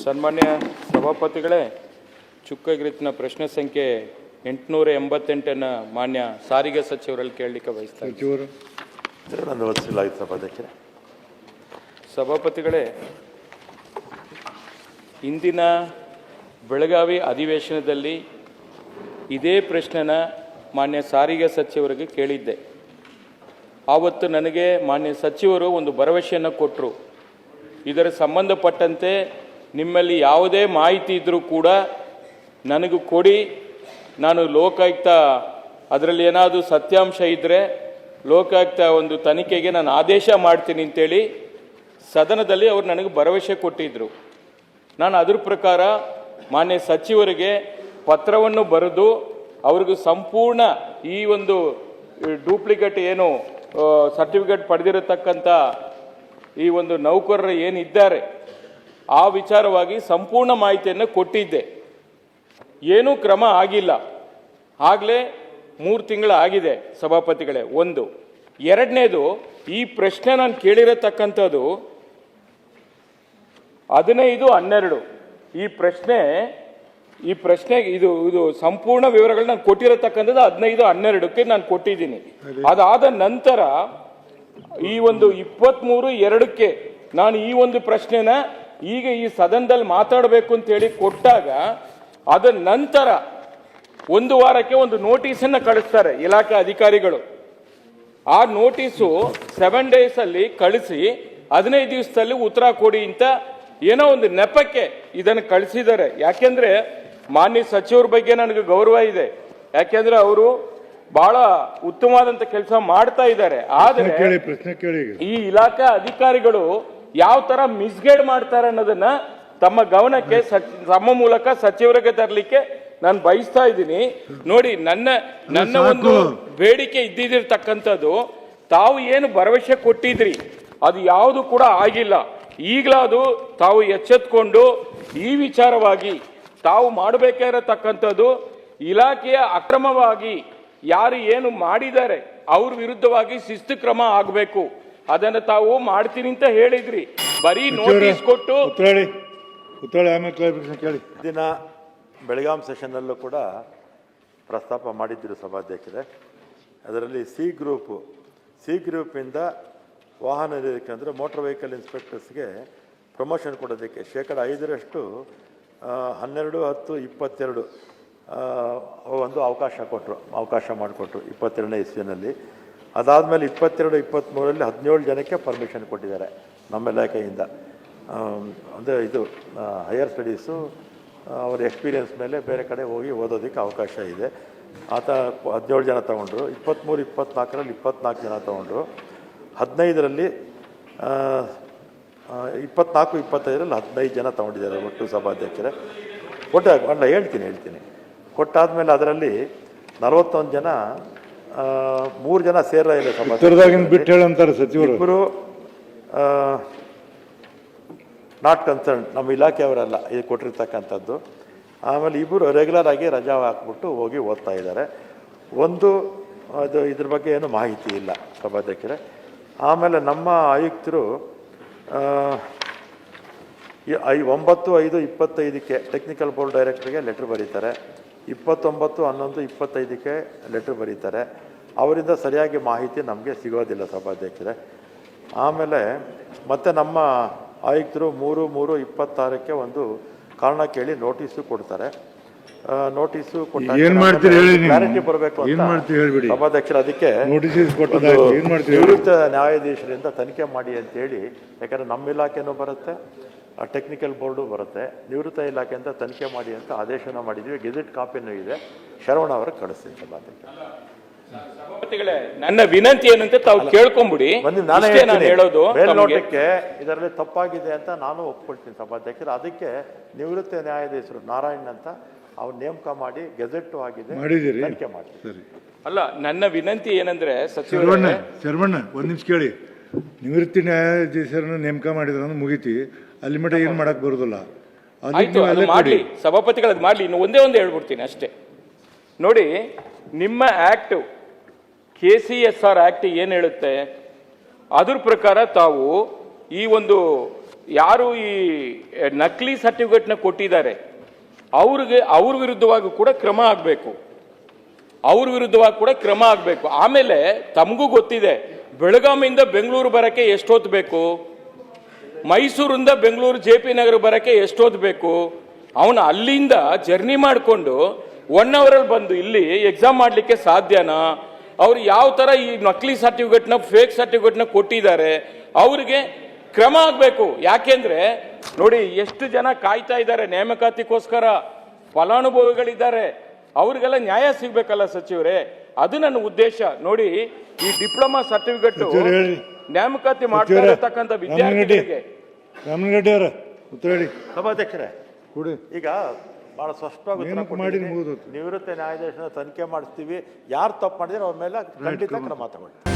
ಸನ್ಮಾನ್ಯ ಸಭಾಪತಿಗಳೇ, ಚುಕ್ಕಾಗಿರಿತಿನ ಪ್ರಶ್ನೆ ಸಂಖ್ಯೆ 888 ಮಾನ್ಯ ಸಾರಿಗೆ ಸಚಿವರಲ್ಲಿ ಕೇಳಲಿಕ್ಕೆ ಬಯಸ್ತಾರೆ. ಸಭಾಪತಿಗಳೇ, ಇಂದಿನ ಬೆಳಗಾವಿ ಅಧಿವೇಶನದಲ್ಲಿ ಇದೇ ಪ್ರಶ್ನೆನ ಮಾನ್ಯ ಸಾರಿಗೆ ಸಚಿವರಿಗೆ ಕೇಳಿದ್ದೆ. ಆವತ್ತು ನನಗೆ ಮಾನ್ಯ ಸಚಿವರು ಒಂದು ಭರವಸೆಯನ್ನು ಕೊಟ್ಟರು. ಇದರ ಸಂಬಂಧಪಟ್ಟಂತೆ ನಿಮ್ಮಲ್ಲಿ ಯಾವುದೇ ಮಾಹಿತಿ ಇದ್ದರೂ ಕೂಡ ನನಗೂ ಕೊಡಿ, ನಾನು ಲೋಕಾಯುಕ್ತ ಅದರಲ್ಲಿ ಏನಾದರೂ ಸತ್ಯಾಂಶ ಇದ್ದರೆ ಲೋಕಾಯುಕ್ತ ಒಂದು ತನಿಖೆಗೆ ನಾನು ಆದೇಶ ಮಾಡ್ತೀನಿ ಅಂತೇಳಿ ಸದನದಲ್ಲಿ ಅವರು ನನಗೆ ಭರವಸೆ ಕೊಟ್ಟಿದ್ದರು. ನಾನು ಅದ್ರ ಪ್ರಕಾರ ಮಾನ್ಯ ಸಚಿವರಿಗೆ ಪತ್ರವನ್ನು ಬರೆದು ಅವ್ರಿಗೂ ಸಂಪೂರ್ಣ ಈ ಒಂದು ಡೂಪ್ಲಿಕೇಟ್ ಏನು ಸರ್ಟಿಫಿಕೇಟ್ ಪಡೆದಿರತಕ್ಕಂಥ ಈ ಒಂದು ನೌಕರರು ಏನಿದ್ದಾರೆ ಆ ವಿಚಾರವಾಗಿ ಸಂಪೂರ್ಣ ಮಾಹಿತಿಯನ್ನು ಕೊಟ್ಟಿದ್ದೆ. ಏನೂ ಕ್ರಮ ಆಗಿಲ್ಲ. ಆಗಲೇ 3 ತಿಂಗಳು ಆಗಿದೆ ಸಭಾಪತಿಗಳೇ. ಒಂದು. ಎರಡನೇದು, ಈ ಪ್ರಶ್ನೆ ನಾನು ಕೇಳಿರತಕ್ಕಂಥದ್ದು 15/12. ಈ ಪ್ರಶ್ನೆ ಇದು ಸಂಪೂರ್ಣ ವಿವರಗಳು ನಾನು ಕೊಟ್ಟಿರತಕ್ಕಂಥದ್ದು 15/12ಕ್ಕೆ ನಾನು ಕೊಟ್ಟಿದ್ದೀನಿ. ಅದಾದ ನಂತರ ಈ ಒಂದು 23/2ಕ್ಕೆ ನಾನು ಈ ಒಂದು ಪ್ರಶ್ನೆನ ಈಗ ಈ ಸದನದಲ್ಲಿ ಮಾತಾಡಬೇಕು ಅಂತೇಳಿ ಕೊಟ್ಟಾಗ ಅದ ನಂತರ 1 ವಾರಕ್ಕೆ ಒಂದು ನೋಟಿಸನ್ನು ಕಳಿಸ್ತಾರೆ ಇಲಾಖೆ ಅಧಿಕಾರಿಗಳು. ಆ ನೋಟಿಸು 7 days ಅಲ್ಲಿ ಕಳಿಸಿ 15 ದಿವಸದಲ್ಲಿ ಉತ್ತರ ಕೊಡಿ ಅಂತ ಏನೋ ಒಂದು ನೆಪಕ್ಕೆ ಇದನ್ನು ಕಳಿಸಿದ್ದಾರೆ. ಯಾಕೆಂದ್ರೆ ಮಾನ್ಯ ಸಚಿವರ ಬಗ್ಗೆ ನನಗೆ ಗೌರವ ಇದೆ, ಯಾಕೆಂದ್ರೆ ಅವರು ಬಹಳ ಉತ್ತಮವಾದಂತ ಕೆಲಸ ಮಾಡ್ತಾ ಇದ್ದಾರೆ. ಆದರೆ ಈ ಇಲಾಖಾ ಅಧಿಕಾರಿಗಳು ಯಾವ ತರ ಮಿಸ್ಗೈಡ್ ಮಾಡ್ತಾರೆ ಅನ್ನೋದನ್ನ ತಮ್ಮ ಗಮನಕ್ಕೆ ತಮ್ಮ ಮೂಲಕ ಸಚಿವರಿಗೆ ತರಲಿಕ್ಕೆ ನಾನು ಬಯಸ್ತಾ ಇದ್ದೀನಿ. ನೋಡಿ, ನನ್ನ ಒಂದು ಬೇಡಿಕೆ ಇದ್ದಿರ್ತಕ್ಕಂಥದ್ದು, ತಾವು ಏನು ಭರವಸೆ ಕೊಟ್ಟಿದ್ರಿ ಅದು ಯಾವುದು ಕೂಡ ಆಗಿಲ್ಲ. ಈಗಲಾದು ತಾವು ಎಚ್ಚೆತ್ಕೊಂಡು ಈ ವಿಚಾರವಾಗಿ ತಾವು ಮಾಡಬೇಕಾಗಿರತಕ್ಕಂಥದ್ದು ಇಲಾಖೆಯ ಅಕ್ರಮವಾಗಿ ಯಾರು ಏನು ಮಾಡಿದ್ದಾರೆ ಅವ್ರ ವಿರುದ್ಧವಾಗಿ ಶಿಸ್ತು ಕ್ರಮ ಆಗಬೇಕು. ಅದನ್ನು ತಾವು ಮಾಡ್ತೀನಿ ಅಂತ ಹೇಳಿದ್ರಿ. ಬರೀ ನೋಟಿಸ್ ಕೊಟ್ಟು ದಿನ ಬೆಳಗಾಂ ಸೆಷನ್ನಲ್ಲೂ ಕೂಡ ಪ್ರಸ್ತಾಪ ಮಾಡಿದ್ದರು ಸಭಾಧ್ಯಕ್ಷರೇ. ಅದರಲ್ಲಿ ಸಿ ಗ್ರೂಪಿಂದ ವಾಹನ ನಿರ್ವಹಣೆ ಅಂದರೆ ಮೋಟಾರ್ ವೆಹಿಕಲ್ ಇನ್ಸ್ಪೆಕ್ಟರ್ಸ್ಗೆ ಪ್ರಮೋಷನ್ ಕೊಡೋದಕ್ಕೆ 5% 12/10/22 ಒಂದು ಅವಕಾಶ ಮಾಡಿಕೊಟ್ರು 22ನೇ ಇಸ್ವಿನಲ್ಲಿ. ಅದಾದಮೇಲೆ 22-23ರಲ್ಲಿ 17 ಜನಕ್ಕೆ ಪರ್ಮಿಷನ್ ಕೊಟ್ಟಿದ್ದಾರೆ ನಮ್ಮ ಇಲಾಖೆಯಿಂದ. ಅಂದರೆ ಇದು ಹೈಯರ್ ಸ್ಟಡೀಸು ಅವ್ರ ಎಕ್ಸ್ಪೀರಿಯನ್ಸ್ ಮೇಲೆ ಬೇರೆ ಕಡೆ ಹೋಗಿ ಓದೋದಕ್ಕೆ ಅವಕಾಶ ಇದೆ. ಆತ 17 ಜನ ತೊಗೊಂಡ್ರು. 23-24ರಲ್ಲಿ 24 ಜನ ತೊಗೊಂಡ್ರು. 15ರಲ್ಲಿ 24-25ರಲ್ಲಿ 15 ಜನ ತೊಗೊಂಡಿದ್ದಾರೆ ಒಟ್ಟು ಸಭಾಧ್ಯಕ್ಷರೇ. ಹೇಳ್ತೀನಿ ಕೊಟ್ಟಾದ್ಮೇಲೆ ಅದರಲ್ಲಿ 41 ಜನ 3 ಜನ ಸೇರ ಇಲ್ಲ ಸಭಾಧ್ಯಕ್ಷರು. ಇಬ್ಬರು ನಾಟ್ ಕನ್ಸರ್ನ್, ನಮ್ಮ ಇಲಾಖೆಯವರಲ್ಲ ಇದು ಕೊಟ್ಟಿರ್ತಕ್ಕಂಥದ್ದು. ಆಮೇಲೆ ಇಬ್ಬರು ರೆಗ್ಯುಲರ್ ಆಗಿ ರಜಾ ಹಾಕ್ಬಿಟ್ಟು ಹೋಗಿ ಓದ್ತಾ ಇದ್ದಾರೆ. ಒಂದು ಇದ್ರ ಬಗ್ಗೆ ಏನು ಮಾಹಿತಿ ಇಲ್ಲ ಸಭಾಧ್ಯಕ್ಷರೇ. ಆಮೇಲೆ ನಮ್ಮ ಆಯುಕ್ತರು 9/5/25ಕ್ಕೆ ಟೆಕ್ನಿಕಲ್ ಬೋರ್ಡ್ ಡೈರೆಕ್ಟರ್ಗೆ ಲೆಟ್ರ್ ಬರೀತಾರೆ. 29/11/25ಕ್ಕೆ ಲೆಟ್ರ್ ಬರೀತಾರೆ. ಅವರಿಂದ ಸರಿಯಾಗಿ ಮಾಹಿತಿ ನಮಗೆ ಸಿಗೋದಿಲ್ಲ ಸಭಾಧ್ಯಕ್ಷರೇ. ಆಮೇಲೆ ಮತ್ತೆ ನಮ್ಮ ಆಯುಕ್ತರು 3/3/26ಕ್ಕೆ ಒಂದು ಕಾರಣ ಕೇಳಿ ನೋಟಿಸು ಕೊಡ್ತಾರೆ. ನೋಟಿಸು ಕ್ಲಾರಿಟಿ ಬರಬೇಕು ಅಂತ ಸಭಾಧ್ಯಕ್ಷರು ಅದಕ್ಕೆ ನಿವೃತ್ತ ನ್ಯಾಯಾಧೀಶರಿಂದ ತನಿಖೆ ಮಾಡಿ ಅಂತೇಳಿ, ಯಾಕಂದರೆ ನಮ್ಮ ಇಲಾಖೆನೂ ಬರುತ್ತೆ, ಟೆಕ್ನಿಕಲ್ ಬೋರ್ಡು ಬರುತ್ತೆ, ನಿವೃತ್ತ ಇಲಾಖೆಯಿಂದ ತನಿಖೆ ಮಾಡಿ ಅಂತ ಆದೇಶನ ಮಾಡಿದ್ವಿ. ಗೆಜೆಟ್ ಕಾಪಿನೂ ಇದೆ, ಶರವಣ ಅವ್ರಿಗೆ ಕಳಿಸ್ತೀನಿ ಸಭಾಧ್ಯಕ್ಷರೇ. ನನ್ನ ವಿನಂತಿ ಏನಂತ ತಾವು ಕೇಳ್ಕೊಂಬಿಡಿ. ಹೇಳೋದು ಮೇಲ್ನೋಟಕ್ಕೆ ಇದರಲ್ಲಿ ತಪ್ಪಾಗಿದೆ ಅಂತ ನಾನು ಒಪ್ಕೊಳ್ತೀನಿ ಸಭಾಧ್ಯಕ್ಷರು. ಅದಕ್ಕೆ ನಿವೃತ್ತ ನ್ಯಾಯಾಧೀಶರು ನಾರಾಯಣ್ ಅಂತ ಅವ್ರು ನೇಮಕ ಮಾಡಿ ಗೆಜೆಟ್ ಆಗಿದೆ, ತನಿಖೆ ಮಾಡಿ. ಅಲ್ಲ, ನನ್ನ ವಿನಂತಿ ಏನಂದ್ರೆ ಶರವಣ್ಣ ಒಂದ್ ನಿಮಿಷ ಕೇಳಿ. ನಿವೃತ್ತಿ ನ್ಯಾಯಾಧೀಶರನ್ನು ನೇಮಕ ಮಾಡಿದ್ರೆ ಮುಗಿತಿ, ಅಲ್ಲಿ ಮಟ್ಟ ಏನು ಮಾಡಕ್ ಬರುದಿಲ್ಲ. ಮಾಡ್ಲಿ ಸಭಾಪತಿಗಳು, ಅದು ಮಾಡ್ಲಿ. ಇನ್ನು ಒಂದೇ ಹೇಳ್ಬಿಡ್ತೀನಿ ಅಷ್ಟೇ. ನೋಡಿ, ನಿಮ್ಮ ಆಕ್ಟ್ KCSR ಆಕ್ಟ್ ಏನು ಹೇಳುತ್ತೆ ಅದ್ರ ಪ್ರಕಾರ ತಾವು ಈ ಒಂದು ಯಾರು ಈ ನಕಲಿ ಸರ್ಟಿಫಿಕೇಟ್ನ ಕೊಟ್ಟಿದ್ದಾರೆ ಅವ್ರ ವಿರುದ್ಧವಾಗಿ ಕೂಡ ಕ್ರಮ ಆಗಬೇಕು. ಅವ್ರ ವಿರುದ್ಧವಾಗಿ ಕೂಡ ಕ್ರಮ ಆಗಬೇಕು. ಆಮೇಲೆ ತಮಗೂ ಗೊತ್ತಿದೆ, ಬೆಳಗಾವಿಯಿಂದ ಬೆಂಗಳೂರು ಬರಕ್ಕೆ ಎಷ್ಟೊತ್ತು ಬೇಕು, ಮೈಸೂರಿಂದ ಬೆಂಗಳೂರು JP ನಗರ ಬರಕ್ಕೆ ಎಷ್ಟೊತ್ತು ಬೇಕು. ಅವನು ಅಲ್ಲಿಂದ ಜರ್ನಿ ಮಾಡಿಕೊಂಡು 1 ಅವರಲ್ಲಿ ಬಂದು ಇಲ್ಲಿ ಎಕ್ಸಾಮ್ ಮಾಡಲಿಕ್ಕೆ ಸಾಧ್ಯನಾ? ಅವ್ರು ಯಾವ ಥರ ಈ ನಕಲಿ ಸರ್ಟಿಫಿಕೇಟ್ನ ಫೇಕ್ ಸರ್ಟಿಫಿಕೇಟ್ನ ಕೊಟ್ಟಿದ್ದಾರೆ, ಅವ್ರಿಗೆ ಕ್ರಮ ಆಗಬೇಕು. ಯಾಕೆಂದ್ರೆ ನೋಡಿ, ಎಷ್ಟು ಜನ ಕಾಯ್ತಾ ಇದ್ದಾರೆ ನೇಮಕಾತಿಗೋಸ್ಕರ, ಫಲಾನುಭವಿಗಳಿದ್ದಾರೆ, ಅವ್ರಿಗೆಲ್ಲ ನ್ಯಾಯ ಸಿಗ್ಬೇಕಲ್ಲ ಸಚಿವರೇ. ಅದು ನನ್ನ ಉದ್ದೇಶ. ನೋಡಿ, ಈ ಡಿಪ್ಲೊಮಾ ಸರ್ಟಿಫಿಕೇಟ್ ನೇಮಕಾತಿ ಮಾಡ್ತಾ ಇರತಕ್ಕಂಥ ವಿದ್ಯಾರ್ಥಿಗಳಿಗೆ. ರಾಮನಗಡ್ಡಿ ಅವರ ಉತ್ತರ ಹೇಳಿ. ಸಭಾಧ್ಯಕ್ಷರೇ, ಕೊಡಿ. ಈಗ ಬಹಳ ಸ್ಪಷ್ಟವಾಗಿ ಉತ್ತರ ನೇಮಕ ಮಾಡಿ ಕೊಟ್ಟಿದ್ದೀನಿ. ಮುಗಿದು. ನಿವೃತ್ತ ನ್ಯಾಯಾಧೀಶನ ತನಿಖೆ ಮಾಡಿಸ್ತೀವಿ, ಯಾರು ತಪ್ಪು ಮಾಡಿದ್ರೆ ಅವ್ರ ಮೇಲೆ ಖಂಡಿತ ಕ್ರಮ ತಗೊಳ್ಳಿ.